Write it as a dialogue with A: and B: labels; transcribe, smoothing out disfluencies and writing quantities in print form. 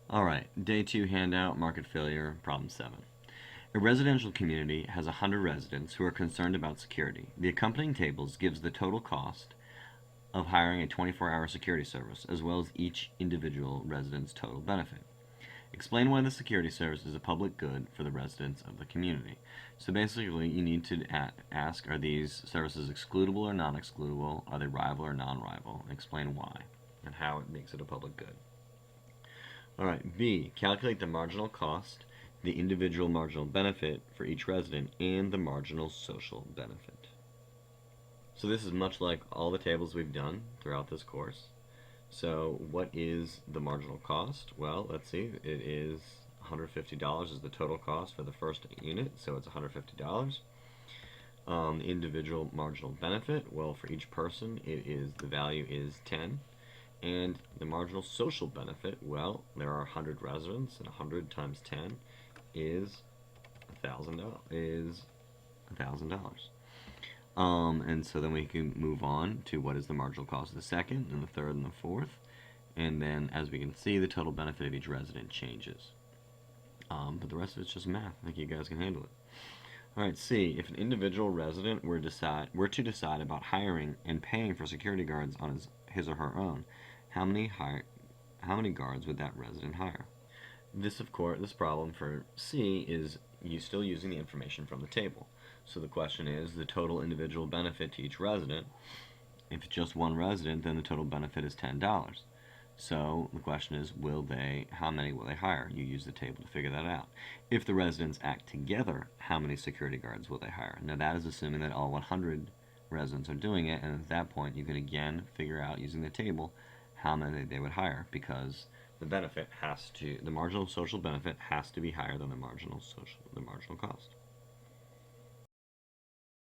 A: Alright, day 2 handout, market failure, problem 7. A residential community has 100 residents who are concerned about security. The accompanying tables gives the total cost of hiring a 24-hour security service, as well as each individual resident's total benefit. Explain why the security service is a public good for the residents of the community. So basically, you need to ask, are these services excludable or non-excludable? Are they rival or non-rival? Explain why and how it makes it a public good. Alright, B. Calculate the marginal cost, the individual marginal benefit for each resident, and the marginal social benefit. So this is much like all the tables we've done throughout this course. So what is the marginal cost? Well, let's see. It is $150 is the total cost for the first unit, so it's $150. Individual marginal benefit, well, for each person, the value is 10. And the marginal social benefit, well, there are 100 residents, and 100 times 10 is $1,000. And so then we can move on to what is the marginal cost of the second, and the third, and the fourth. And then, as we can see, the total benefit of each resident changes. But the rest of it's just math. I think you guys can handle it. Alright, C. If an individual resident were to decide about hiring and paying for security guards on his or her own, how many guards would that resident hire? This problem for C is still using the information from the table. So the question is the total individual benefit to each resident. If it's just one resident, then the total benefit is $10. So the question is, how many will they hire? You use the table to figure that out. If the residents act together, how many security guards will they hire? Now that is assuming that all 100 residents are doing it, and at that point you can again figure out using the table how many they would hire, because the marginal social benefit has to be higher than the marginal cost.